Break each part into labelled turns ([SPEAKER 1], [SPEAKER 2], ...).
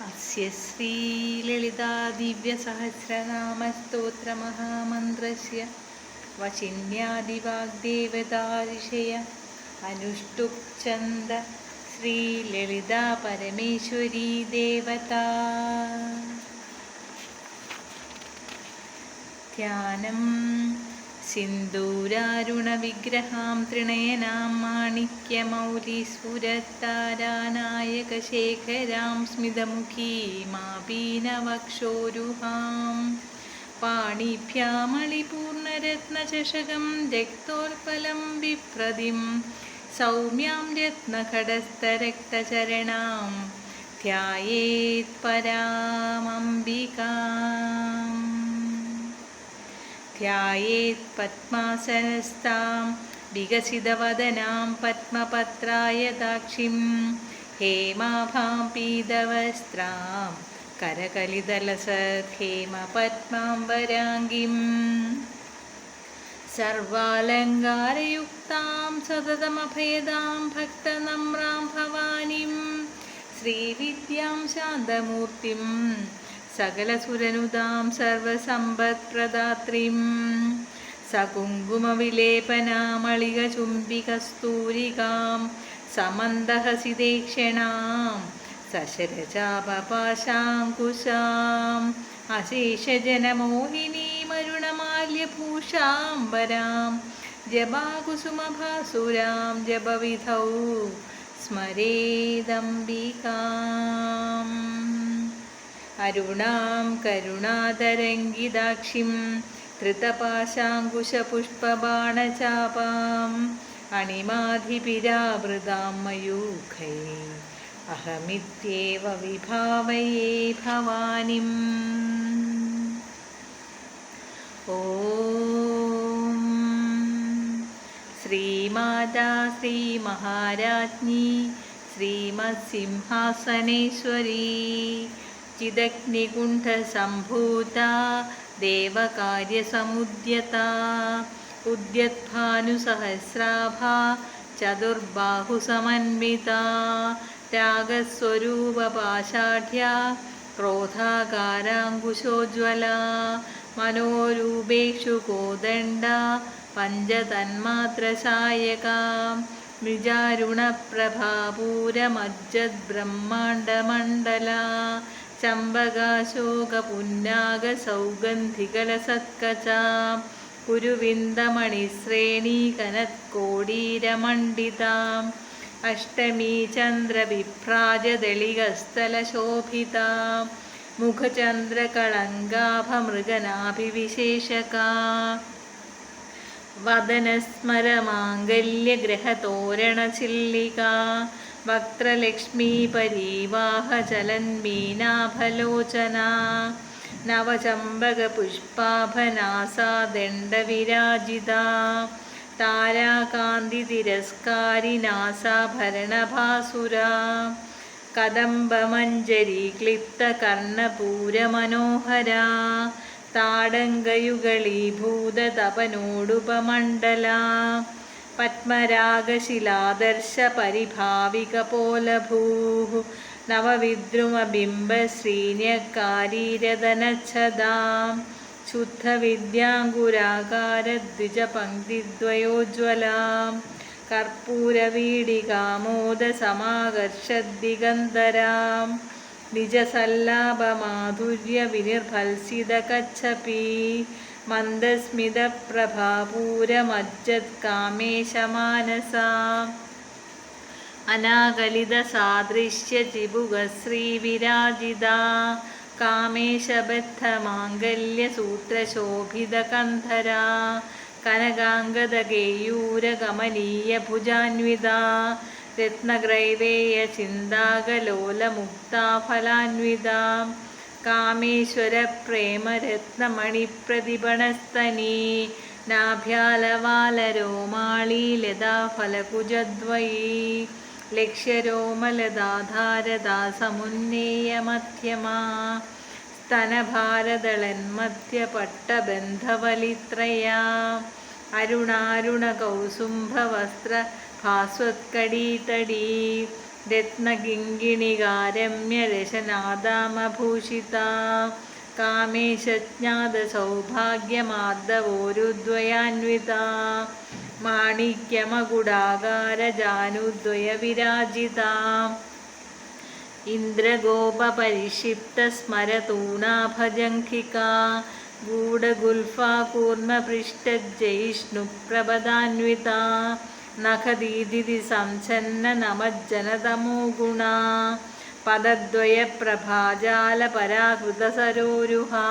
[SPEAKER 1] अस्य श्रीललितादिव्यसहस्रनामस्तोत्रमहामन्त्रस्य वचिन्यादिवाग्देवता ऋषय अनुष्टुप् छन्द श्रीललिता परमेश्वरी देवता। ध्यानं सिन्दूरारुणविग्रहां त्रिनयनां माणिक्यमौलिस्फुरत्तारानायकशेखरां स्मितमुखीमापीनवक्षोरुहां पाणिभ्यामणिपूर्णरत्नचषकं रक्तोत्पलं बिभ्रतिं सौम्यां रत्नखडस्थरक्तचरणां ध्यायेत् परामम्बिकाम्। ध्यायेत् पद्मासनस्थां विकसितवदनां पद्मपत्रायताक्षीं हेमाभां पीतवस्त्रां करकलितलसत्हेमपद्मां वराङ्गीं सर्वालङ्कारयुक्तां सततमभयदां भक्तनम्रां भवानीं श्रीविद्यां शान्तमूर्तिं सकलसुरनुदां सर्वसम्पत्प्रदात्रीं सकुङ्कुमविलेपनामलिकचुम्बिकस्तूरिकां समन्दहसितेक्षणां सशरचापपाशाङ्कुशाम् अशेषजनमोहिनीमरुणमाल्यभूषाम्बरां जपाकुसुमभासुरां जपविधौ स्मरेदम्बिकाम्। अरुणां करुणातरङ्गिताक्षीं धृतपाशाङ्कुशपुष्पबाणचापाम् अणिमाधिपिरावृतां मयूखैः अहमित्येव विभावये भवानीम्। ॐ श्रीमाता श्रीमहाराज्ञी श्रीमत्सिंहासनेश्वरी चिदग्निकुण्ठसम्भूता देवकार्यसमुद्यता उद्यद्भानुसहस्राभा चतुर्बाहुसमन्विता रागस्वरूपपाषाढ्या क्रोधाकाराङ्कुशोज्ज्वला मनोरूपेषु कोदण्डा पञ्चतन्मात्रसायका मृजारुणप्रभापूरमज्जद्ब्रह्माण्डमण्डला चम्बकाशोकपुन्नागसौगन्धिकलसत्कचा कुरुविन्दमणिश्रेणीकनत्कोडीरमण्डिताम् अष्टमी चन्द्रविभ्राजदलिगस्थलशोभिता मुखचन्द्रकळङ्गाभमृगनाभिविशेषका वदनस्मरमाङ्गल्यग्रहतोरणचिल्लिका वक्त्रलक्ष्मीपरीवाहचलन्मीनाभलोचना नवचम्बकपुष्पाभनासा दण्डविराजिता ताराकान्तितिरस्कारिनासाभरणभासुरा कदम्बमञ्जरी क्लिप्तकर्णपूरमनोहरा ताडङ्गयुगलीभूततपनोडुपमण्डला पद्मरागशिलादर्शपरिभाविकपोलभूः नवविद्रुमबिम्बश्रीन्यकारीरदनच्छदा शुद्धविद्याङ्कुराकारद्विजपङ्क्तिद्वयोज्ज्वला कर्पूरवीडिकामोदसमाकर्षद्दिगन्धरां निजसल्लाभमाधुर्यविनिर्भल्सितकच्छपी मन्दस्मितप्रभापूरमज्जत्कामेशमानसा अनाकलितसादृश्यचिबुकश्रीविराजिता कामेशबद्धमाङ्गल्यसूत्रशोभितकन्धरा कनकाङ्गदकेयूरकमनीयभुजान्विता रत्नग्रैवेयचिन्ताकलोलमुक्ताफलान्विता कामेश्वरप्रेमरत्नमणिप्रतिपणस्तनी नाभ्यालवालरोमाळी लताफलकुजद्वयी लक्ष्यरोमलदाधारदा समुन्नेयमध्यमा स्तनभारदळन्मध्यपट्टबन्धवलित्रया अरुणारुणकौसुम्भवस्त्रभास्वत्कटीतटी രത്നകിങ്കിണികാരമ്യരശനാദാമഭൂഷിതാ കാമേശജ്ഞാതസൗഭാഗ്യമാർദ്ദവോരുദ്വയാന്വിതാ മാണിക്യമകുടാകാരജാനുദ്വയവിരാജിതാ ഇന്ദ്രഗോപപരിക്ഷിപ്തസ്മരതൂണാഭജംഘികാ ഗൂഢഗുൽഫാ കൂർമ്മപൃഷ്ടജയിഷ്ണുപ്രഭദാന്വിതാ നഖദീദിതി സംഛന്ന നമജ്ജനതമോ ഗുണാ പദദ്വയപ്രഭാജാലപരാകൃതസരോരുഹാ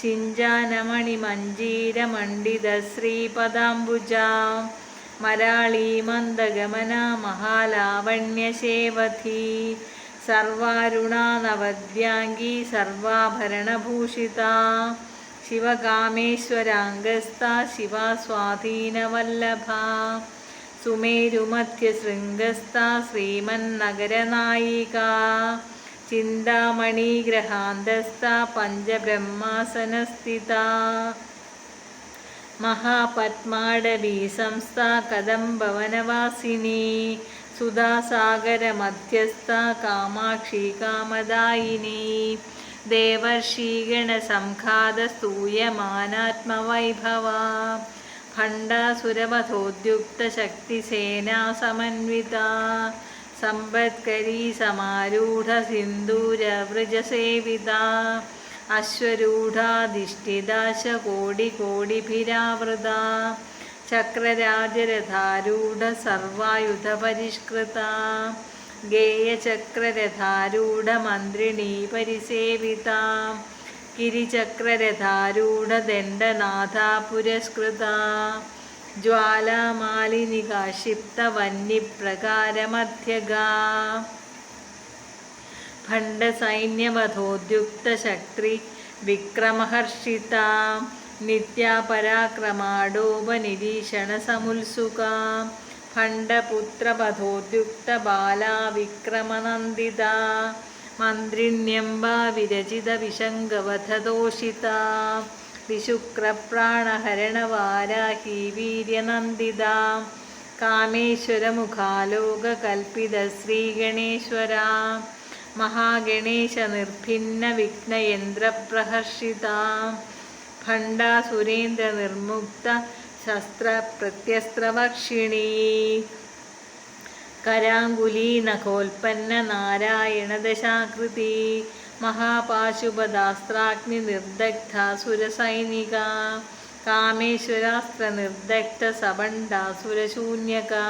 [SPEAKER 1] ശിഞ്ചാനമണിമഞ്ജീരമണ്ഡിതശ്രീപദാംബുജാ മരാളീമന്ദഗമനാ മഹാലാവണ്യശേവധീ സർവാരുണാ നവദ്യാംഗീ സർവാഭരണഭൂഷിതാ ശിവകാമേശ്വരാംഗസ്ഥാ ശിവാ സ്വാധീനവല്ലഭാ സുമേരുമധ്യശൃംഗസ്ഥാ ശ്രീമന്നഗരനായികാ ചിന്താമണീഗ്രഹാന്തസ്ഥാ പഞ്ചബ്രഹ്മാസനസ്ഥിതാ മഹാപത്മാടവീ സംസ്ഥാ കദംബവനവാസിനീ സുധാസാഗരമധ്യസ്ഥാ കാമാക്ഷി കാമദായിനി ദേവർഷീഗണസംഘാതസ്തൂയമാനാത്മവൈഭവാ ഭണ്ഡാസുരവധോദ്യുക്തശക്തിസേനാ സമന്വിതാ സമ്പത്കരീ സമാരൂഢ സിന്ദൂരവൃജസേവിതാ അശ്വരൂഢാധിഷ്ഠിതാശകോടികോടിഭിരാവൃതാ ചക്രരാജരഥാരൂഢ സർവായുധപരിഷ്കൃതാ ഗേയചക്രരഥാരൂഢ മന്ത്രിണീ പരിസേവിതാ ഗിരിചക്രരഥാരൂഢ ദണ്ഡനാഥാ പുരസ്കൃതാ ജ്വാലാമാലിനികാക്ഷിപ്ത വന്യപ്രകാരമധ്യഗാ ഭണ്ഡസൈന്യവധോദ്യുക്തശക്തി വിക്രമഹർഷിതാ നിത്യാപരാക്രമാഡോപനിരീക്ഷണസമുത്സുകാ ഭണ്ഡപുത്രവധോദ്യുക്തബാലാ വിക്രമനന്ദിതാ മന്ത്രിണ്യംബാ വിരചിതവിശങ്കവധതോഷിതാ വിശുക്രപ്രാണഹരണവാരാഹി വീര്യനന്ദിതാ കാമേശ്വരമുഖാലോകകൽപ്പിതശ്രീഗണേശ്വരാ മഹാഗണേശനിർഭിന്നവിഘ്നയന്ത്രപ്രഹർഷിതാ ഭണ്ഡാസുരേന്ദ്രനിർമുക്ത ശസ്ത്രപ്രത്യസ്ത്രവക്ഷിണീ കരാങ്കുലീ നഖോൽപ്പന്ന നാരായണദശാകൃതി മഹാപാശുപതാസ്ത്രാഗ്നിനിർദഗ്ധാസുരസൈനികാ കാമേശ്വരാസ്ത്രനിർദഗ്ധസഭണ്ഡാസുരശൂന്യകാ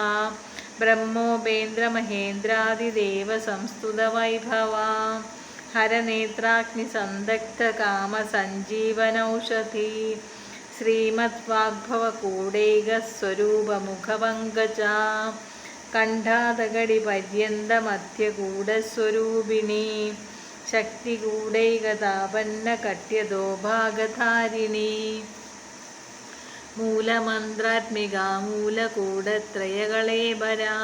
[SPEAKER 1] ബ്രഹ്മോപേന്ദ്രമഹേന്ദ്രാദിദേവസംസ്തുതവൈഭവാ ഹരനേത്രാഗ്നിസന്ദഗ്ധകാമസഞ്ജീവനൗഷധി ശ്രീമദ്വാഗ്ഭവകൂടൈകസ്വരൂപമുഖപങ്കജാ കണ്ഠാതകടിപര്യന്തമധ്യകൂടസ്വരൂപിണീ ശക്തികൂടൈകതാപന്നകട്യദോഭാഗധാരിണീ മൂലമന്ത്രാത്മികാ മൂലകൂടത്രയകളേബരാ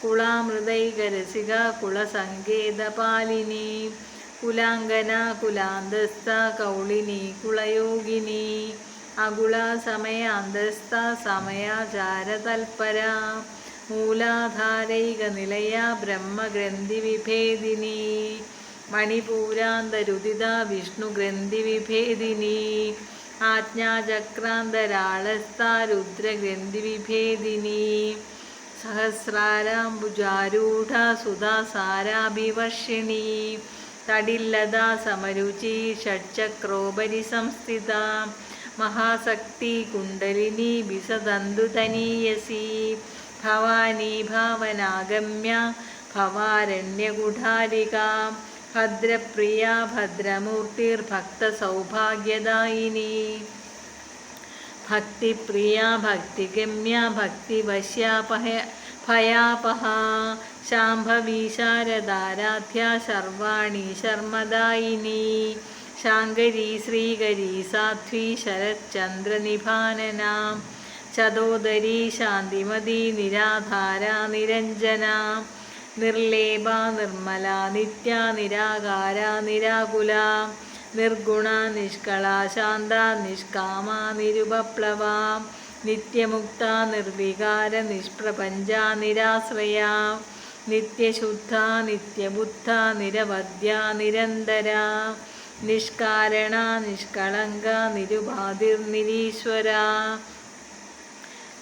[SPEAKER 1] കുളാമൃതൈകരസികാ കുളസങ്കേതപാലിനീ കുലാംഗനാ കുലാന്തസ്ഥാ കൗളിനീ കുളയോഗിനീ അകുളാ സമയാന്തസ്ഥാ സമയാചാരതൽപരാ മൂലാധാരൈകനിലയാ ബ്രഹ്മഗ്രന്ഥിവിഭേദിനീ മണിപൂരാന്തരുദിതാ വിഷ്ണുഗ്രന്ഥിവിഭേദിനീ ആജ്ഞാചക്രാന്തരാളസ്ഥാ രുദ്രഗ്രന്ഥിവിഭേദിനീ സഹസ്രാരാംബുജാരൂഢാ സുധാസാരാഭിവർഷിണീ തടില്ലതാ സമരുചി ഷഡ്ചക്രോപരി സംസ്ഥിതാ മഹാശക്തി കുണ്ടലിനി ബിസദന്തുതനീയസി ഭവാനി ഭാവനാഗമ്യ ഭവാരണ്യകുഠാരികാ ഭദ്രപ്രിയാ ഭദ്രമൂർത്തിർഭക്തസൗഭാഗ്യദായിനി ഭക്തിപ്രിയാ ഭക്തിഗമ്യ ഭക്തിവശ്യാ ഭയാപഹാ ശാംഭവീ ശാരദാരാധ്യാ ശർവാണി ശർമ്മദായിനി ശാങ്കരീ ശ്രീകരീ സാധ്വീ ശരच्चन्द्रनिभानना ചതോദരീ ശാന്തിമതി നിരാധാരാ നിരഞ്ജനാ നിർലേപാ നിർമ്മലാ നിത്യാ നിരാകാരാ നിരാകുലാ നിർഗുണ നിഷ്കളാ ശാന്ത നിഷ്കാമ നിരുപപ്ലവ നിത്യമുക്ത നിർവികാര നിഷ്പ്രപഞ്ച നിരാശ്രയ നിത്യശുദ്ധ നിത്യബുദ്ധ നിരവധ്യ നിരന്തര നിഷ്കാരണ നിഷ്കളങ്ക നിരുപാധിർനിരീശ്വര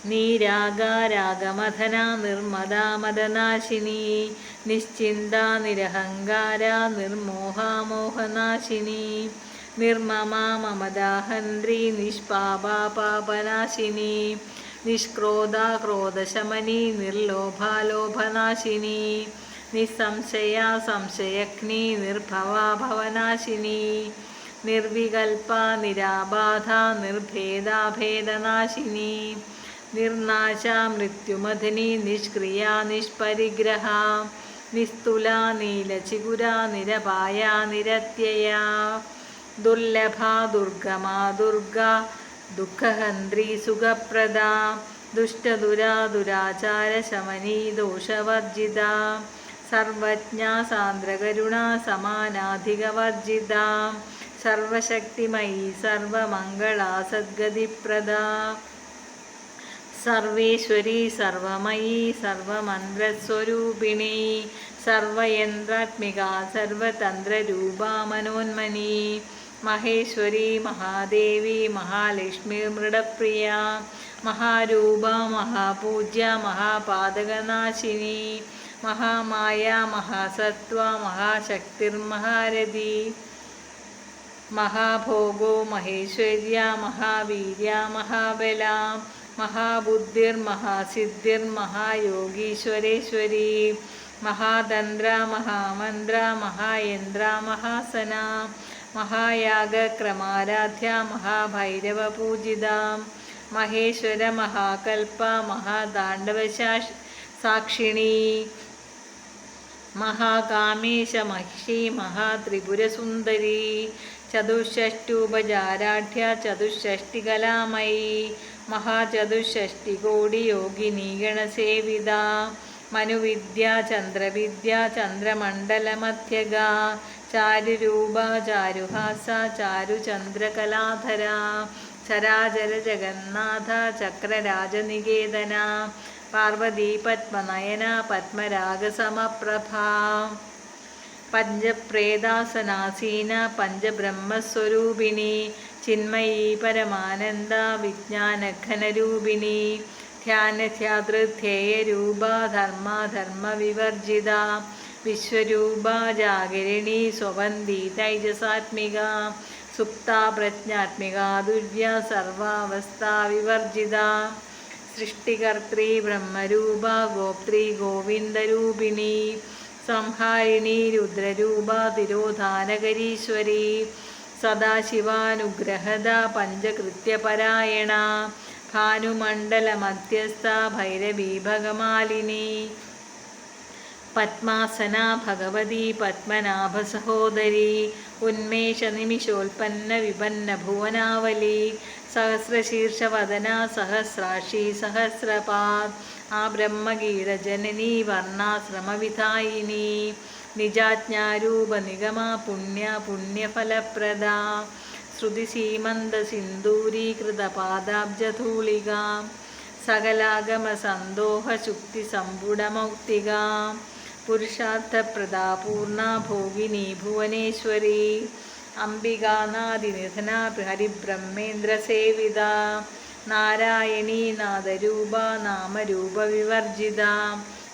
[SPEAKER 1] നീരാഗ രാഗമഥന നിർമ്മദ മദനാശിനി നിശ്ചിന്ത നിരഹങ്കാര നിർമോഹ മോഹനാശിനി നിർമ്മമ മമദാഹന്ത്രി നിഷ്പാപ പാപനാശിനി നിഷ്ക്രോധ ക്രോധശമനി നിർലോഭ ലോഭനാശിനി നിസ്സംശയ സംശയഗ്നി നിർഭവ ഭവനാശിനി നിർവികൽപ നിരാബാധ നിർഭേദാഭേദനാശിനി നിർനാശ മൃത്യുമഥിനി നിഷ്ക്രിയ നിഷ്പരിഗ്രഹ നിസ്തുല നീലചിഗുര നിരപായ നിരത്യയ ദുർലഭ ദുർഗമാ ദുർഗ ദുഃഖഹന്ത്രി സുഖപ്രദ ദുഷ്ടദുര ദുരാചാര ശമനി ദോഷവർജിത സർവജ്ഞ സാന്ദ്രകരുണ സമാനാധികവർജിത സർവശക്തിമയി സർവമംഗള സദ്ഗതിപ്രദ സർവേശ്വരി സർവമയി സർവമന്ത്രസ്വരൂപിണി സർവയന്ത്രാത്മിക സർവതന്ത്രരൂപ മനോന്മനി മഹേശ്വരി മഹാദേവി മഹാലക്ഷ്മി മൃഡപ്രിയ മഹാരൂപ മഹാപൂജ്യ മഹാപാതകനാശിനി മഹാമായ മഹാസത്വ മഹാശക്തിർമഹാരഥി മഹാഭോഗോ മഹേശ്വര്യ മഹാവീര്യ മഹാബല മഹാബുദ്ധിർമഹാസിദ്ധിർമഹായോഗീശ്വരേശ്വരി മഹാതന്ത്ര മഹാമന്ത്ര മഹായന്ത്ര മഹാസന മഹായാഗക്രമാരാധ്യ മഹാഭൈരവപൂജിത മഹേശ്വര മഹാകൽപ മഹാതാണ്ഡവസാക്ഷിണി മഹാകാമേശ മഹിഷി മഹാത്രിപുരസുന്ദരി ചതുഷ്ഷഷ്ട്യൂപചാരാഢ്യ ചതുഷ്ഷഷ്ടികലാമയി മഹാചതുഷ്ഷഷ്ടികോടിയോഗിനി ഗണസേവിത മനുവിദ്യ ചന്ദ്രവിദ്യ ചന്ദ്രമണ്ഡലമധ്യഗ ചാരുരൂപ ചാരുഹാസ ചാരുചന്ദ്രകലാധര ചരാചര ജഗന്നാഥ ചക്രരാജനികേതന പാർവതി പത്മനയന പത്മരാഗസമപ്രഭ പഞ്ചപ്രേതാസനാസീന പഞ്ചബ്രഹ്മസ്വരൂപിണി ചിന്മയീ പരമാനന്ദ വിജ്ഞാനഘനരൂപിണി ധ്യാനധ്യാതൃധ്യേയരൂപ ധർമ്മധർമ്മവിവർജിത വിശ്വരൂപ ജാഗരിണി സ്വവന്തി തൈജസാത്മിക സുപ്താ പ്രജ്ഞാത്മിക ദുര്യ സർവാവസ്ഥാവിവർജിത സൃഷ്ടികർत्री ബ്രഹ്മരൂപ ഗോപ്ത്രീ ഗോവിന്ദരൂപിണി സംഹാരിണി രുദ്രരൂപ തിരോധാനകരീശ്വരി സദാശിവാനുഗ്രഹദ പഞ്ചകൃത്യപരായണ ഭാനുമണ്ഡലമധ്യസ്ഥ ഭൈരവീ ഭഗമാലിനി പത്മാസന ഭഗവതി പത്മനാഭസഹോദരി ഉന്മേഷനിമിഷോൽപ്പന്ന വിപന്ന ഭുവനാവലി സഹസ്രശീർഷവദന സഹസ്രാക്ഷി സഹസ്രപാദ് ആ ബ്രഹ്മഗീതജനനി വർണ്ണാശ്രമവിധായിനി നിജാജ്ഞാരൂപ നിഗമ പുണ്യ പുണ്യഫലപ്രദ ശ്രുതിസീമന്തസിന്ദൂരീകൃതപാദാബ്ജധൂളിക സകലാഗമസന്തോഹശുക്തിസമ്പുടമൗക്തിക പുരുഷാർത്ഥപ്രദാപൂർണ ഭോഗിനി ഭുവനേശ്വരി അംബികാനാദിനിധന ഹരിബ്രഹ്മേന്ദ്രസേവിത നാരായണീ നാദരൂപ നാമരൂപവിവർജിത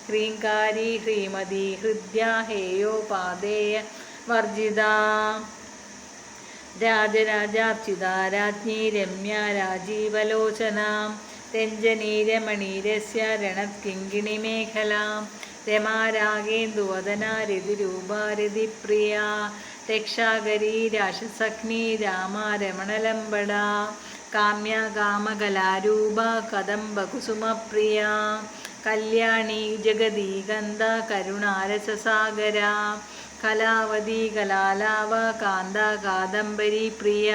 [SPEAKER 1] ഹ്രീങ്കാരി ഹ്രീമതി ഹൃദ്യ ഹേയോപാദേയ വർജിത രാജരാജാർച്ചിത രാജ്ഞി രമ്യ രാജീവലോചന രഞ്ജനീ രമണീരസ്യ രണത്കിങ്കിണിമേഖല രമാരാഗേന്ദുവദന രതിരൂപ രതിപ്രിയ രക്ഷാകരീ രാക്ഷസഗ്നി രാമ രമണലംബട കാമ്യ കാമകലാരൂപ കദംബകുസുമപ്രിയ കല്യാണി ജഗദീകന്ത കരുണാരസസാഗര കലാവതി കലാലാവ കാന്ത കാദംബരി പ്രിയ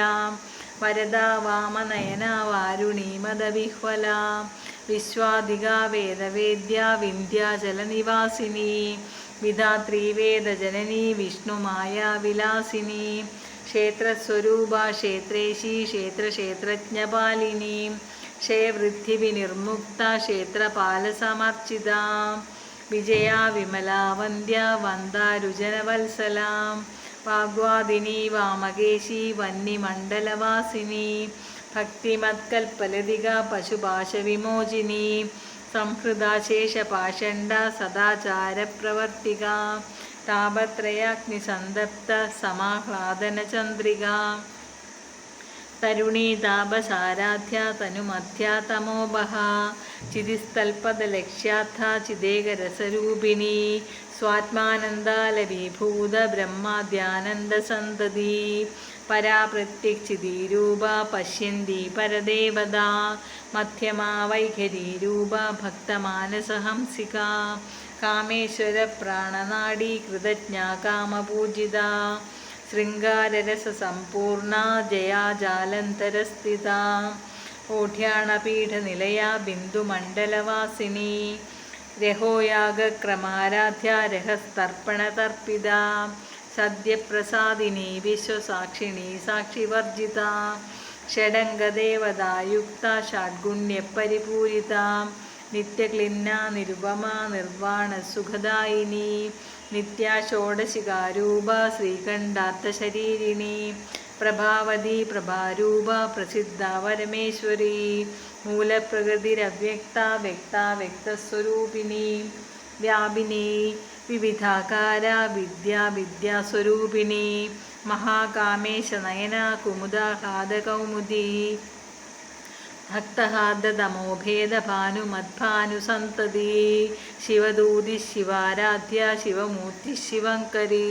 [SPEAKER 1] വരദ വാമനയന വാരുണി മദവിഹ്വല വിശ്വാധിക വേദവേദ്യ വിന്ധ്യാചലനിവാസിനി വിധാത്രി വേദജനനി വിഷ്ണുമായ വിലാസിനി ക്ഷേത്രസ്വരൂപ ക്ഷേത്രേശി ക്ഷേത്രക്ഷേത്രജ്ഞപാലിനി ക്ഷയവൃദ്ധിവിനിർമുക്ത ക്ഷേത്രപാലസമർച്ചിത വിജയാ വിമലാ വന്ദ്യ വന്ദാരുജനവത്സലാം വാഗ്വാദിനി വാമകേശി വന്യമണ്ഡലവാസിനി ഭക്തിമത്കൽപ്പലതിക പശുപാശവിമോചിനി സംഹൃതാശേഷപാഷണ്ഡ സദാചാരപ്രവർത്തിക താപത്രയാഗ്നിസന്തപ്ത സമാഹ്ലാദനചന്ദ്രിക തരുണീ താപസാരാധ്യ തനുമധ്യ തമോബഹ ചിതിസ്ഥൽപദലക്ഷ്യാർത്ഥ ചിദേകരസരൂപിണി സ്വാത്മാനന്ദാലവീഭൂത ബ്രഹ്മാദ്യാനന്ദസന്തതി പരാപ്രത്യക്ഷിതീരൂപ പശ്യന്തി പരദേവത മധ്യമാ വൈഖരീരൂപ ഭക്തമാനസഹംസിക കാമേശ്വര പ്രാണനാഡീ കൃതജ്ഞ കാമപൂജിത ശൃംഗാരരസസമ്പൂർണ ജയാ ജാലന്തരസ്ഥിത ഓഢ്യാണപീഠനിലയാ ബിന്ദുമണ്ഡലവാസിനി രഹോയാഗക്രമാരാധ്യ രഹസ്തർപ്പണതർപ്പിത സദ്യപ്രസാദിനി വിശ്വസാക്ഷിണി സാക്ഷിവർജിത ഷഡംഗദേവതായുക്ത ഷഡ്ഗുണ്യപരിപൂരിത നിത്യക്ലിന്ന നിരുപമ നിർവാണസുഖദായിനി നിത്യാ ഷോഡശികാരൂപ ശ്രീകണ്ഠാർത്ഥശരീരിണി പ്രഭാവതി പ്രഭാരൂപ പ്രസിദ്ധ പരമേശ്വരി മൂലപ്രകൃതിരവ്യക്ത വ്യക്ത വ്യക്തസ്വരൂപിണി വ്യാപിനി വിവിധാകാര വിദ്യാ വിദ്യാസ്വരൂപിണി മഹാകാമേശനയന കുമുദാഹ്ലാദകൗമുദി ഭക്തഹാർദ്ദതമോഭേദഭാനുമദ്ഭാനുസന്തതി ശിവദൂതി ശിവാരാധ്യ ശിവമൂർത്തി ശിവങ്കരി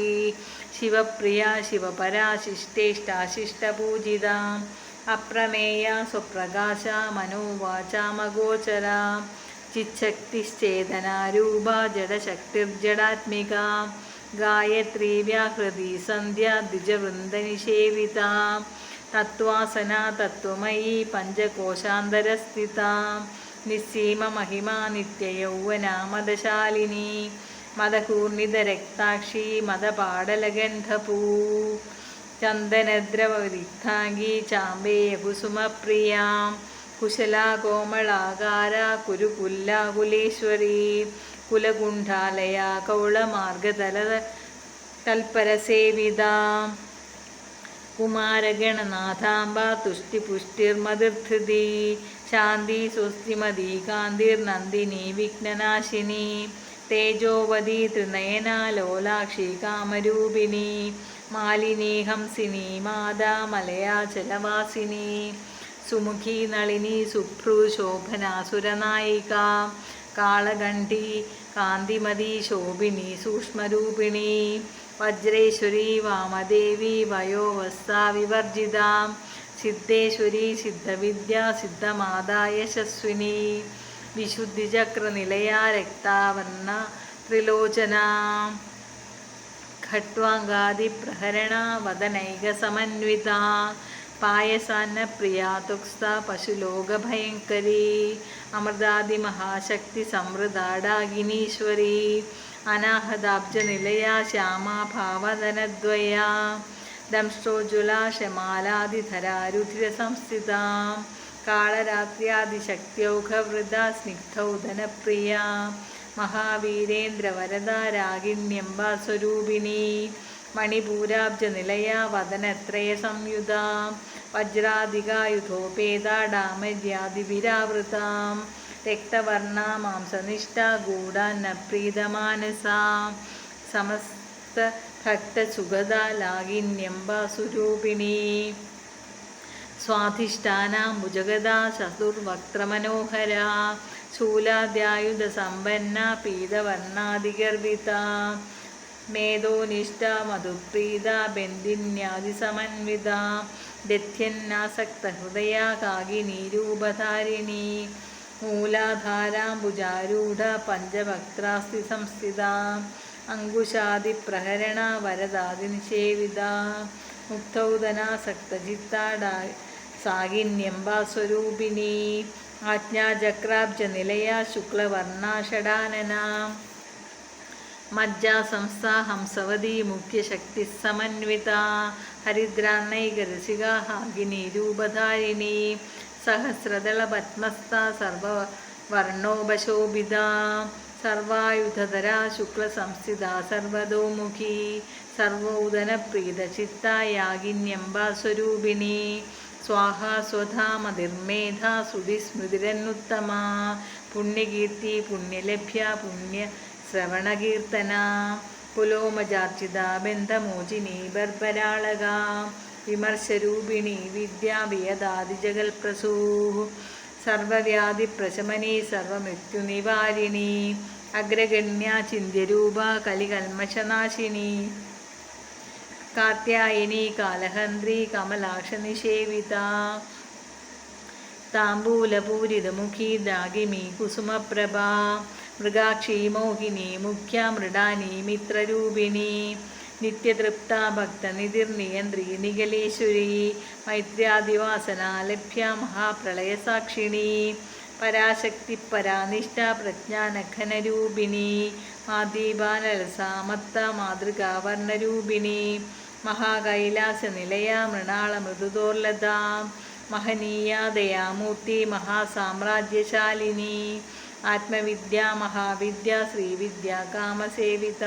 [SPEAKER 1] ശിവപ്രിയ ശിവപരാശിഷ്ടേഷ്ടാശിഷ്ടപൂജിത അപ്രമേയ സ്വപ്രകാശ മനോവാചാമഗോചര ചിച്ഛക്തിശ്ചേതനാരൂപ ജഡശക്തിർജഡാത്മിക ഗായത്രീ വ്യാഹൃതി സന്ധ്യ ദ്വിജവൃന്ദനിഷേവിത തത്വാസന തത്വമയീ പഞ്ചകോശാന്തരസ്ഥിത നിസ്സീമ മഹിമാ നിത്യയൗവന മദശാലിനി മദകൂർണിതരക്താക്ഷി മദപാടലഗന്ധപൂ ചന്ദനദ്രവരിക്താംഗീ ചാമ്പേയകുസുമപ്രിയാ കുശലാ കോമളാകാര കുരുകുല്ലാകുലേശ്വരീ കുലകുണ്ഠാലയ കൗളമാർഗതല തൽപരസേവിത കുമാരഗണനാഥാംബ തുഷ്ടിപുഷ്ടിർമതിർധൃതി ശാന്തി സ്വസ്തിമതി കാന്തിർനന്ദിനി വിഘ്നനാശിനി തേജോവതി ത്രിനയനാ ലോലാക്ഷി കാമരൂപിണി മാലിനി ഹംസിനി മാതാ മലയാചലവാസിനി സുമുഖി നളിനി സുഭ്രു ശോഭനാസുരനായിക കാളകണ്ഠി കാന്തിമതി ശോഭിനി സൂക്ഷ്മരൂപിണി വജ്രേശ്വരി വാമദേവി വയോവസ്ഥാ വിവർജിത സിദ്ധേശ്വരി സിദ്ധവിദ്യ സിദ്ധമാതാ യശസ്വിനി വിശുദ്ധിചക്രനിലയാ രക്താവർണ ത്രിലോചന ഖട്വാംഗാദിപ്രഹരണ വദനൈകസമന്വിത പായസാന്നപ്രിയാ തുക്സ്ഥ പശുലോകഭയങ്കരി അമൃതാദിമഹാശക്തി സമൃദ്ധാഡാഗിനീശ്വരി അനാഹതാബ്ജനിലയാ ശ്യാമാ ഭാവധനദ്വയാ ദംഷ്ടോജ്വലാ ശമാലാദിധരാ രുധിരസംസ്ഥിത കാളരാത്ര്യാദിശക്ത്യൗഘവൃത സ്നിഗ്ധൗധനപ്രിയ മഹാവീരേന്ദ്രവരദാ രാഗിണ്യംബാ സ്വരൂപിണി മണിപൂരാബ്ജനിലയാ വദനത്രയസംയുത വജ്രാധികായുധോപേതാ ഡാമര്യാദിവിരാവൃത രക്തവർണ മാംസനിഷ്ഠ ഗൂഢാന്നപ്രീതമാനസ സമസ്ത ഭക്തസുഗത ലാഗിന്യംബാ സ്വരൂപിണി സ്വാധിഷ്ഠാനാംബുജഗദ ചതുർവക്ത്രമനോഹര ശൂലാദ്യായുധസമ്പന്ന പീതവർണാദിഗർഭിത മേധോനിഷ്ഠ മധുപ്രീത ബന്ധിന്യാദിസമന്വിത ദധ്യന്നാസക്തഹൃദയ കാകിനീരൂപധാരിണി മൂലാധാരാംബുജാരൂഢ പഞ്ചഭക്ത്രാസ്തി സംസ്ഥിത അങ്കുശാദിപ്രഹരണ വരദാദിനിഷേവിത മുക്തൗദനാസക്തചിത്താ സാഗിന്യംബാ സ്വരൂപിണി ആജ്ഞാചക്രാബ്ജനിലയ ശുക്ലവർണാ ഷഡാനന മജ്ജാസംസ്ഥാ ഹംസവതി മുഖ്യശക്തിസമന്വിത ഹരിദ്രാന്നൈകരസിക സഹസ്രദളപത്മസ്ഥ സർവവർണോപശോഭിത സർവായുധധരാ ശുക്ലസംസ്ഥിതാ സർവതോമുഖി സർവോദനപ്രീതചിത്താ യാഗിന്യംബാസ്വരൂപിണി സ്വാഹാ സ്വധാ മതിർമേധാ ശ്രുതിസ്മൃതിരന്നുത്തമാ പുണ്യകീർത്തി പുണ്യലഭ്യ പുണ്യശ്രവണകീർത്തന പുലോമജാർച്ചിത ബന്ധമോചിനി ബർബരാളക വിമർശരൂപിണി വിദ്യാവിയദാദിജഗൽപ്രസൂ സർവവ്യാധിപ്രശമനി സർവമൃത്യുനിവാരിണി അഗ്രഗണ്യ ചിന്ത്യരൂപ കലികൽമഷനാശിനി കാത്യായനി കാലഹന്ത്രി കമലാക്ഷനിഷേവിത താംബൂലപൂരിതമുഖി ദാഗിമി കുസുമപ്രഭാ മൃഗാക്ഷി മോഹിനി മുഖ്യ മൃഡാനി മിത്രരൂപിണി നിത്യതൃപ്ത ഭക്തനിധിർനിയന്ത്രി നിഗലേശ്വരി മൈത്ര്യാദിവാസനാലഭ്യ മഹാപ്രളയസാക്ഷിണി പരാശക്തി പരാനിഷ്ഠ പ്രജ്ഞാനഘനരൂപിണി മാദീപാനലസാമത്ത മാതൃകാവർണ്ണരൂപിണി മഹാകൈലാസനിലയ മൃണാള മൃദുദോർലത മഹനീയ ദയാമൂർത്തി മഹാസാമ്രാജ്യശാലിനി ആത്മവിദ്യ മഹാവിദ്യ ശ്രീവിദ്യ കാമസേവിത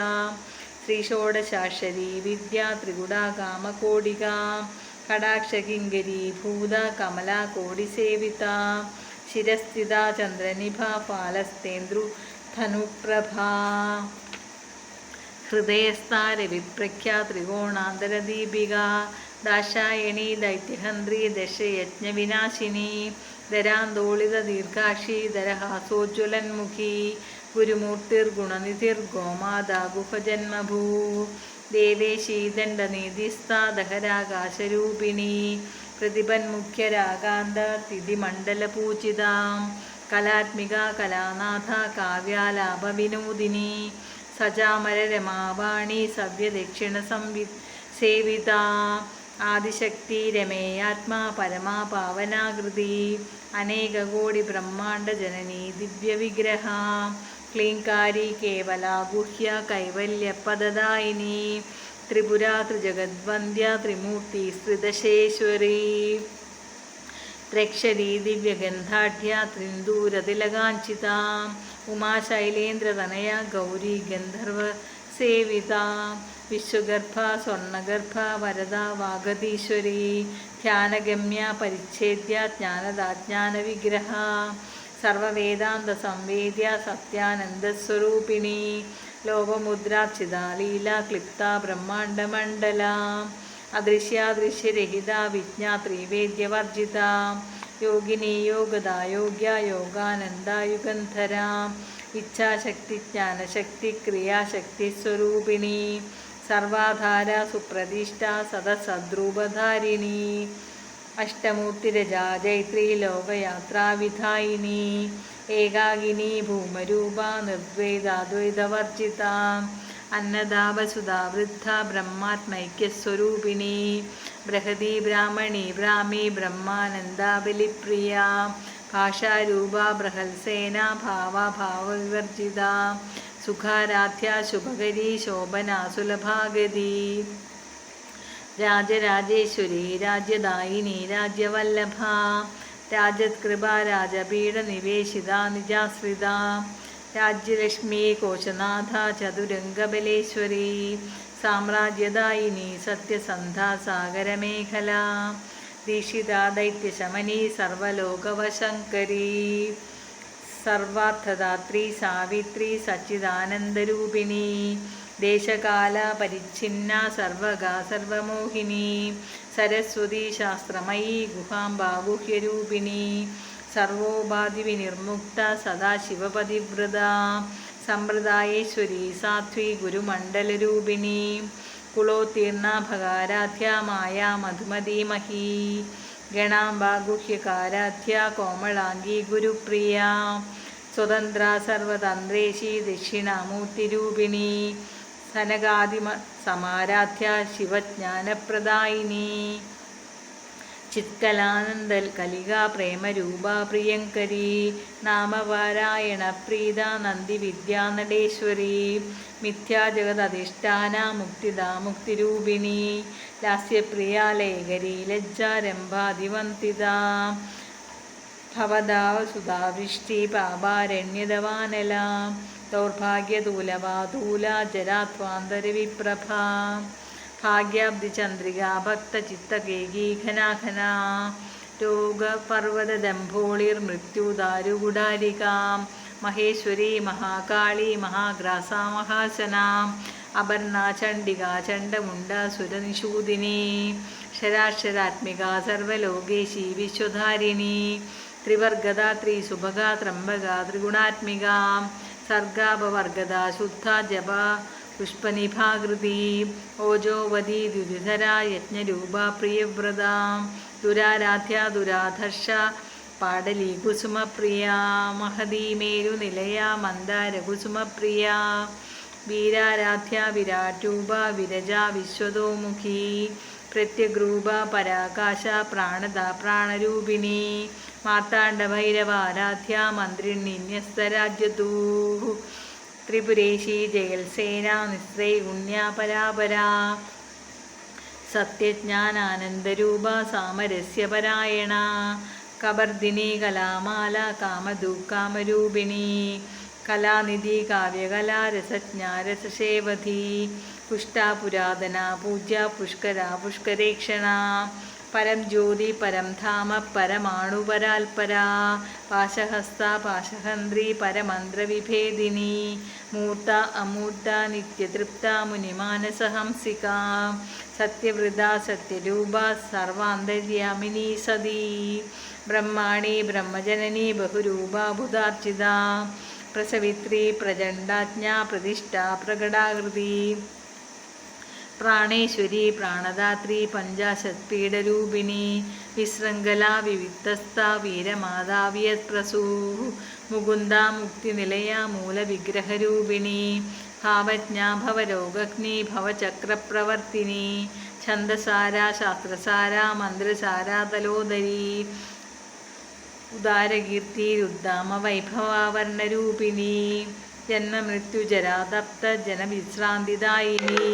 [SPEAKER 1] ശ്രീഷോഡശാക്ഷരി വിദ്യ ത്രികുടാ കാമകോടിക കടാക്ഷകിങ്കരി ഭൂത കമലാ കോടിസേവിത ശിരസ്ഥിത ചന്ദ്രനിഭ ഫാലസ്തേന്ദ്രു ധനുപ്രഭാ ഹൃദയസ്ഥാരവിപ്രഖ്യ ത്രികോണാന്തരദീപിക ദാശായണി ദൈത്യഹന്ത്രി ദശയജ്ഞവിനാശിനി ധരാന്തോളിത ദീർഘാക്ഷി ധരഹാസോജ്വലന്മുഖി ഗുരുമൂർത്തിർഗുണനിധിർഗോമാതാ ഗുഹജന്മഭൂ ദേവേശീ ദണ്ഡനിധിസ്ഥാദഹരാകാശരൂപിണി പ്രതിപന്മുഖ്യരാഗാന്ത തിഥിമണ്ഡലപൂജിതാം കലാത്മിക കലാനാഥ കാവ്യാലാപവിനോദിനി സജാമരരമാവാണി സവ്യദക്ഷിണ സേവിത ആദിശക്തി രമേയാത്മാ പരമാ പാവനാകൃതി അനേകകോടി ബ്രഹ്മാണ്ഡ ജനനി ദിവ്യവിഗ്രഹ ക്ലീങ്കാരി കേവലാ ഗുഹ്യ കൈവല്യപദദായിനി ത്രിപുരാ ത്രിജഗദ്വന്ദ്യ ത്രിമൂർത്തി സ്ത്രിദശേശ്വരി ത്രക്ഷരി ദിവ്യഗന്ധാഢ്യ ത്രിന്ദൂരതിലകാഞ്ചിത ഉമാശൈലേന്ദ്രതനയ ഗൗരി ഗന്ധർവ സേവിത വിശ്വഗർഭ സ്വർണഗർഭ വരദ വാഗതീശ്വരി ധ്യാനഗമ്യ പരിച്ഛേദ്യ ജ്ഞാനദാജ്ഞാനവിഗ്രഹ സർവവേദാന്ത സംവേദ്യ സത്യാനന്ദസ്വരൂപിണി ലോപമുദ്രാർച്ചിത ലീല ക്ലിപ്ത ബ്രഹ്മാണ്ഡമണ്ഡല അദൃശ്യാദൃശ്യരഹിത വിജ്ഞാ ത്രിവേദ്യവർജിത യോഗിനി യോഗദ യോഗ്യ യോഗാനന്ദ യുഗന്ധര ഇച്ഛാശക്തി ജ്ഞാനശക്തി ക്രിയാശക്തി സ്വരൂപിണി സർവാധാര സുപ്രതിഷ്ഠ സദസദ്രൂപധാരിണി അഷ്ടമൂർത്തിരജാ ജൈത്രി ലോകയാത്രാവിധായിനി ഏകാകിനി ഭൂമരൂപ നിർദ്വൈതാദ്വൈതവർജിത അന്നദാവസുധാ വൃദ്ധ ബ്രഹ്മാത്മൈക്യസ്വരൂപിണി ബൃഹതി ബ്രാഹ്മണി ബ്രാഹ്മി ബ്രഹ്മാനന്ദാബലിപ്രിയ ഭാഷാരൂപ ബൃഹൽസേന ഭാവഭാവവിവർജിത സുഖാരാധ്യ ശുഭകരി ശോഭന സുലഭാഗതി രാജരാജേശ്വരി രാജ്യദായിനി രാജ്യവല്ലഭ രാജത്കൃപ രാജപീഠനിവേശിത നിജാശ്രിത രാജ്യലക്ഷ്മി കോശനാഥ ചതുരംഗബലേശ്വരി സാമ്രാജ്യദായിനി സത്യസന്ധ സാഗരമേഖല ദീക്ഷിത ദൈത്യശമനി സർവലോകവശങ്കരി സർവാർത്ഥദാത്രി സാവിത്രി സച്ചിദാനന്ദരൂപിണി ദേശകാല പരിച്ഛിന്ന സർവഗാ സർവമോഹിനി സരസ്വതി ശാസ്ത്രമയീ ഗുഹാംബാഗുഹ്യരൂപിണി സർവോപാധിവിനിർമുക്ത സദാശിവപതിവ്രത സമ്പ്രദായേശ്വരി സാധ്വി ഗുരുമണ്ഡലരൂപിണി കുളോത്തീർണ ഭകാരാധ്യ മായാ മധുമതീമഹീ ഗണാംബാഗുഹ്യകാരാധ്യ കോമളാംഗി ഗുരുപ്രിയ സ്വതന്ത്ര സർവതന്ത്രേശി ദക്ഷിണാമൂർത്തിരൂപിണി സനകാദിമ സമാരാധ്യ ശിവജ്ഞാനപ്രദായിനി ചിത്കലാനന്ദ കലിക പ്രേമരൂപ പ്രിയങ്കരി നാമപാരായണ പ്രീത നന്ദിവിദ്യാ നടേശ്വരി മിഥ്യാജഗദധിഷ്ഠാന മുക്തിദാ മുക്തിരൂപിണി ലാസ്യപ്രിയ ലേഖരി ലജ്ജാരംഭാധിവന്തിത ഭവതാവസുധാവൃഷ്ടി പാപാരണ്യതവാനല ദൗർഭാഗ്യതൂലവാതൂല ജരാത്വാന്തരവിപ്രഭാ ഭാഗ്യാബ്ദിചന്ദ്രികാ ഭക്തചിത്തകേകീഘനാഘനാ രോഗപർവ്വതദംഭോളിർമൃത്യുദാരുഗുഡാരികാം മഹേശ്വരി മഹാകാളി മഹാഗ്രാസാ മഹാശനാ അപർണാ ചണ്ഡികാ ചണ്ഡമുണ്ഡാസുരനിഷൂദിനി ശരാക്ഷരാത്മികാ സർവലോകേശി വിശ്വധാരിണി ത്രിവർഗദാ ത്രിസുഭഗാ ത്രംബകാ ത്രിഗുണാത്മികാ സർഗാപവർഗദാ ശുദ്ധാ ജപാ പുഷ്പനിഭാകൃതി ഓജോവതി ദ്യുതിധരാ യജ്ഞരൂപാ പ്രിയവ്രതാ ദുരാരാധ്യ ദുരാധർഷ പാടലി കുസുമപ്രിയ മഹതീമേരുനിലയ മന്ദാരകുസുമപ്രിയ വീരാരാധ്യ വിരാട് രൂപ വിരജ വിശ്വതോമുഖി പ്രത്യഗ്രൂപ പരാകാശ പ്രാണദ പ്രാണരൂപിണി മാർത്താണ്ഡഭൈരവാരാധ്യ മന്ത്രിണ്യസ്തരാജ്യതൂ ത്രിപുരേശി ജയൽസേന നിസ്ത്രൈഗുണ്യ പരാപരാ സത്യജ്ഞാനാനന്ദരൂപ സാമരസ്യപരായണ കബർദിനി കലാമാല കാമദുഃഖാമരൂപിണി കലാനിധി കാവ്യകലാ രസജ്ഞാ രസസേവധി പുഷ്ടാ പുരാതന പൂജ്യ പുഷ്കരാ പുഷ്കരേക്ഷണ പരം ജ്യോതി പരം ധാമ പരമാണുപരാൽപരാ പാശഹസ്ത പാശഹന്ത്രി പരമന്ത്രവിഭേദിനി മൂർത്ത അമൂർത്ത നിത്യതൃപ്ത മുനിമാനസഹംസിക സത്യവൃത സത്യരൂപ സർവാന്തര്യാമിനി സതി ബ്രഹ്മാണി ബ്രഹ്മജനനി ബഹുരൂപ ബുധാർച്ചിത പ്രസവിത്രി പ്രചണ്ഡാജ്ഞാ പ്രതിഷ്ഠാ പ്രകടാകൃതി പ്രാണേശ്വരി പ്രാണദാത്രി പഞ്ചാശത്പീഠരൂപിണി വിശൃംഖലാ വിവിക്തസ്ഥ വീരമാതാവിയത്പ്രസൂ മുകുന്ദ മുക്തിനിലയ മൂലവിഗ്രഹരൂപിണി ഭാവജ്ഞാ ഭവരോഗഗ്നി ഭവചക്രപ്രവർത്തിനി ഛന്ദസാരാ ശാസ്ത്രസാരാ മന്ത്രസാരാ തലോദരി ഉദാരകീർത്തി രുദ്ധാമ വൈഭവാവർണരൂപിണി ജന്മമൃത്യുജരാതപ്ത ജനവിശ്രാന്തിദായിനി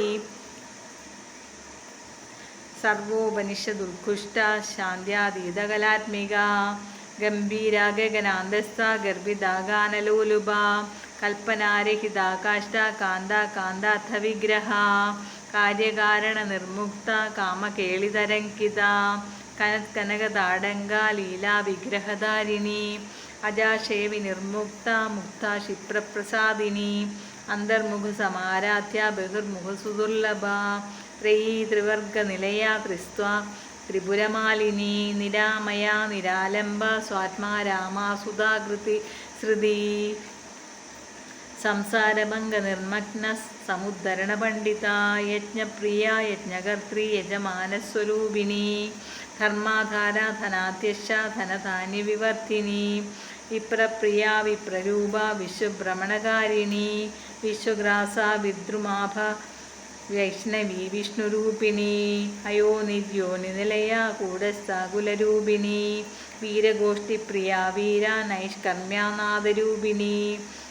[SPEAKER 1] സർവോപനിഷദുൽഘുഷ്ട ശാന്ത്യാതീതകലാത്മിക ഗംഭീര ഗഗനാന്തസ്ഥ ഗർഭിതാഗാനലോലുപ കൽപ്പനാരഹിതാ കാഷ്ട കാന്ത കാന്താർത്ഥവിഗ്രഹ കാര്യകാരണ നിർമുക്ത കാമകേളിതരംകിത കനകതാടങ്ക ലീലാ വിഗ്രഹധാരിണി അജാശേവി നിർമുക്ത മുക്ത ക്ഷിപ്രപ്രസാദിനി അന്തർമുഖ സമാരാധ്യ ബഹിർമുഖസുദുർലഭ ത്രയീ ത്രിവർഗനിലയ ത്രിസ്ത്വ ത്രിപുരമാലിനി നിരാമയ നിരാലംബ സ്വാത്മാ രാമാ സുധാകൃതി ശ്രുതി സംസാരഭംഗനിർമ്മഗ്ന സമുദ്ധരണപണ്ഡിത യജ്ഞപ്രിയ യജ്ഞകർത്തൃ യജമാനസ്വരൂപിണി ധർമാധാര ധനാധ്യക്ഷ ധനധാന്യവിവർദ്ധിനി വിപ്രപ്രിയ വിപ്രരൂപ വിശ്വഭ്രമണകാരിണി വിശ്വഗ്രാസ വിദ്രുമാഭ വൈഷ്ണവി വിഷ്ണുരൂപിണി അയോനിര്യോനിനിലയ കൂടസ്ഥാകുലരൂപിണി വീരഗോഷ്ഠിപ്രിയ വീര നൈഷ്കർമ്മ്യനാദരൂപിണി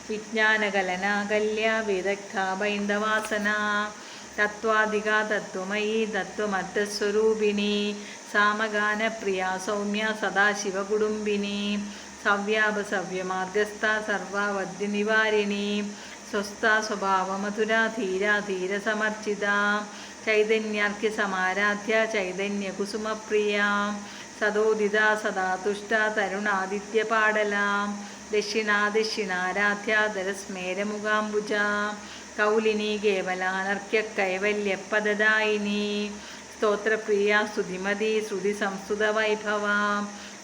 [SPEAKER 1] വിജ്ഞാനകലനാകല്യ വിദഗ്ധ ബൈന്ദവാസന തത്വാധിക തത്വമയീ തത്വമർത്ഥസ്വരൂപിണി സാമഗാനപ്രിയ സൗമ്യ സദാശിവകുടുംബിനി സവ്യാപസവ്യമാർഗസ്ഥ സർവാവദ്യനിവാരിണി സ്വസ്ഥ സ്വഭാവമധുര ധീര ധീരസമർച്ചിത ചൈതന്യാർഘ്യസമാരാധ്യ ചൈതന്യകുസുമപ്രിയ സദോദിത സദാ തുഷ്ട തരുണാദിത്യപാടല ദക്ഷിണാദക്ഷിണാരാധ്യ ധരസ്മേരമുഖാംബുജ കൗലിനി കേവലാനർഘ്യ കൈവല്യപദദായിനി സ്തോത്രപ്രിയ സ്തുതിമതി ശ്രുതി സംസ്തുത വൈഭവ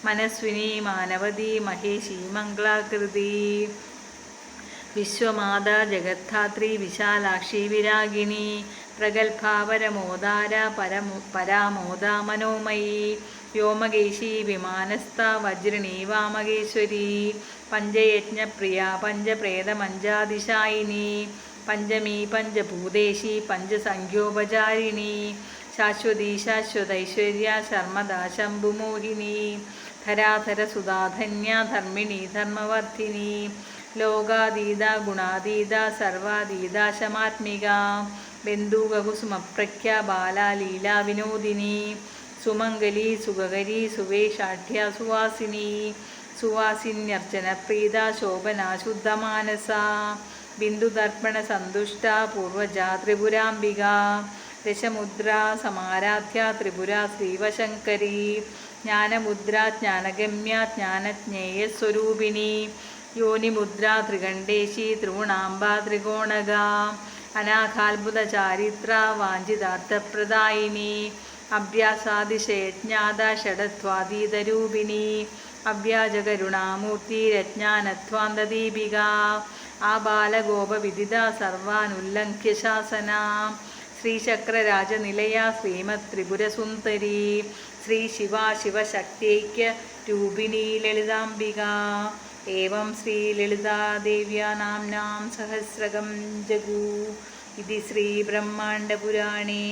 [SPEAKER 1] മനസ്വിനി മാനവതി മഹേശി മംഗളാകൃതി വിശ്വമാത ജഗദ്ധാത്രി വിശാലാക്ഷി വിരാഗിണി പ്രഗൽഭാപരമോദാര പരാമോദ മനോമയി വ്യോമകേശി വിമാനസ്ഥ വജ്രിണി വാമകേശ്വരി പഞ്ചയജ്ഞപ്രിയ പഞ്ചപ്രേതമഞ്ചാദിശായിനി പഞ്ചമീ പഞ്ചഭൂതേശി പഞ്ചസംഖ്യോപചാരിണി ശാശ്വതി ശാശ്വതൈശ്വര്യ ശർമ്മദാ ശംഭുമോഹിനി ധരാധരസുധാധന്യ ധർമ്മിണി ധർമ്മവർദ്ധിനി ലോകാതീത ഗുണാതീത സർവാതീത ശമാത്മിക ബന്ധൂകകുസുമപ്രഖ്യ ബാലാ ലീലാ വിനോദിനി സുമംഗലി സുഗകരി സുവേഷാഢ്യ സുവാസിനി സുവാസിന്യർച്ചനപ്രീത ശോഭനാ ശുദ്ധമാനസാ ബിന്ദുദർപ്പണസന്തുഷ്ട പൂർവജാ ത്രിപുരാംബിക ദശമുദ്രാ സമാരാധ്യ ത്രിപുര ശ്രീവശങ്കരി ജ്ഞാനമുദ്ര ജ്ഞാനഗമ്യ ജ്ഞാനജ്ഞേയസ്വരൂപിണി യോനിമുദ്ര ത്രികണ്ഠേശി ത്രിഗുണാംബ ത്രികോണക അനാഘാത്ഭുതചാരിത്ര വാഞ്ചിതാർത്ഥപ്രദായിനി അഭ്യാസാതിശയജ്ഞാത ഷഡത്വാതീതരൂപിണി അവ്യാജകരുണാമൂർത്തി രജ്ഞാനത്വാന്തദീപിക ആബാലഗോപവിദിത സർവാനുല്ലംഘ്യ ശാസന ശ്രീചക്രരാജനിലയ ശ്രീമത് ത്രിപുരസുന്ദരി ശ്രീ ശിവ ശിവശക്തൈക്യ രൂപിണീ ലളിതാംബിക ഏവം ശ്രീലളിതാദേവ്യാ നാംനാം സഹസ്രകം ജഗു ഇതി ശ്രീബ്രഹ്മാണ്ഡപുരാണേ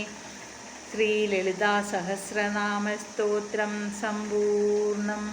[SPEAKER 1] ശ്രീലളിതാസഹസ്രനാമസ്തോത്രം സമ്പൂർണം.